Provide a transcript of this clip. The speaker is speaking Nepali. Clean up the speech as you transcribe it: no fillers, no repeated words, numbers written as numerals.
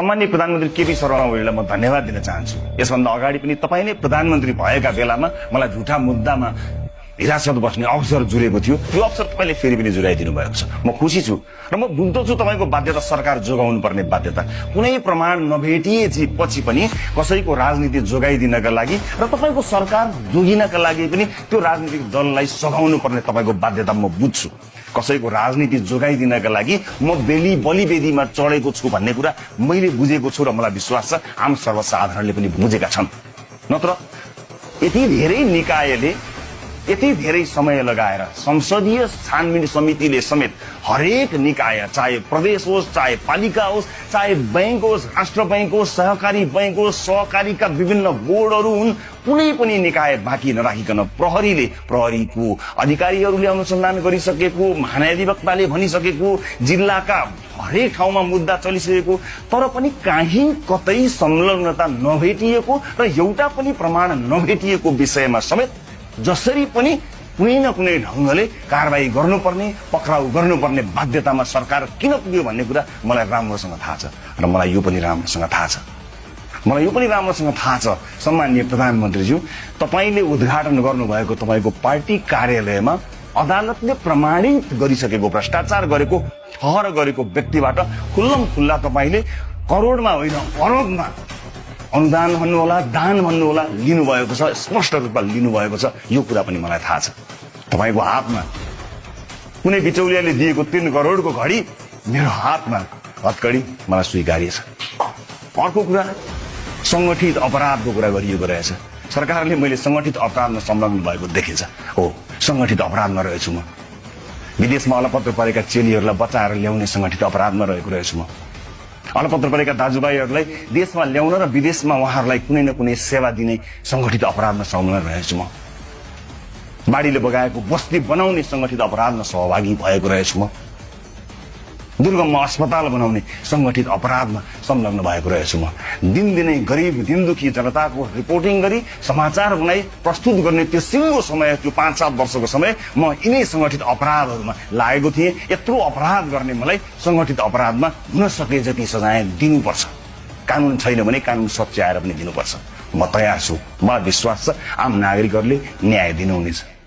सम्माननीय प्रधानमन्त्री केपी शर्मा ओलीलाई म धन्यवाद दिन चाहन्छु। यसभन्दा अगाडि पनि तपाईँ नै प्रधानमन्त्री भएका बेलामा मलाई झुटा मुद्दामा हिरासत बस्ने अवसर जुरेको थियो। त्यो अवसर तपाईँले फेरि पनि जुराइदिनु भएको छ। म खुसी छु र म बुझ्दछु तपाईँको बाध्यता सरकार जोगाउनु पर्ने बाध्यता। कुनै प्रमाण नभेटिएपछि पछि पनि कसैको राजनीति जोगाइदिनका लागि र तपाईँको सरकार जोगिनका लागि पनि त्यो राजनीतिक दललाई सघाउनु पर्ने तपाईँको बाध्यता म बुझ्छु। कसैको राजनीति जोगाइदिनका लागि म बलिवेदीमा चढेको छु भन्ने कुरा मैले बुझेको छु र मलाई विश्वास छ आम सर्वसाधारणले पनि बुझेका छन्। नत्र यति धेरै निकायले यति धेरै समय लगाएर संसदीय छानबिन समितिले समेत हरेक निकाय, चाहे प्रदेश होस्, चाहे पालिका होस्, चाहे बैंक होस्, राष्ट्र बैंक होस्, सहकारी बैंक होस्, सहकारीका विभिन्न बोर्डहरू हुन्, कुनै पनि निकाय बाँकी नराखिकन प्रहरीको अधिकारीहरूले अनुसन्धान गरिसकेको, महाधिवक्ताले भनिसकेको, जिल्लाका हरेक ठाउँमा मुद्दा चलिसकेको, तर पनि कहीँ कतै संलग्नता नभेटिएको र एउटा पनि प्रमाण नभेटिएको विषयमा समेत जसरी पनि कुनै न कुनै ढङ्गले कारबाही गर्नुपर्ने, पक्राउ गर्नुपर्ने बाध्यतामा सरकार किन पुग्यो भन्ने कुरा मलाई राम्रोसँग थाहा छ र मलाई यो पनि राम्रोसँग थाहा छ। सम्माननीय प्रधानमन्त्रीज्यू, तपाईले उद्घाटन गर्नुभएको तपाईको पार्टी कार्यालयमा अदालतले प्रमाणित गरिसकेको भ्रष्टाचार गरेको, ठहर गरेको व्यक्तिबाट खुल्लम खुल्ला तपाईले करोडमा होइन अरबमा अनुदान भन्नुहोला, दान भन्नुहोला, लिनुभएको छ, स्पष्ट रूपमा लिनुभएको छ। यो कुरा पनि मलाई थाहा छ। तपाईको हातमा कुनै बिचौलियाले दिएको 3 करोडको घडी मेरो हातमा हतकडी मलाई स्वीकार्य छ। अर्को कुरा, संगठित अपराधको कुरा गरिएको रहेछ। सरकारले मैले संगठित अपराधमा संलग्न भएको देखेछ। हो, संगठित अपराधमा रहेछु म। विदेशमा अलपत्र परेका चेलीहरूलाई बचाएर ल्याउने संगठित अपराधमा रहेको रहेछु म। अलपत्र परेका दाजुभाइहरूलाई देशमा ल्याउन र विदेशमा उहाँहरूलाई कुनै न कुनै सेवा दिने संगठित अपराधमा संलग्न रहेछु म। बाढीले बगाएको बस्ती बनाउने संगठित अपराधमा सहभागी भएको रहेछु म। दुर्गममा अस्पताल बनाउने संगठित अपराधमा संलग्न भएको रहेछु म। दिनदिनै गरिब दिनदुखी जनताको रिपोर्टिङ गरी समाचार बनाई प्रस्तुत गर्ने त्यो सिङ्गो समय, त्यो 5-7 वर्षको समय म यिनै संगठित अपराधहरूमा लागेको थिएँ। यत्रो अपराध गर्ने मलाई संगठित अपराधमा हुन सके जति सजाय दिनुपर्छ। कानुन छैन भने कानुन सच्याएर पनि दिनुपर्छ। म तयार छु। मलाई विश्वास छ आम नागरिकहरूले न्याय दिनुहुनेछ।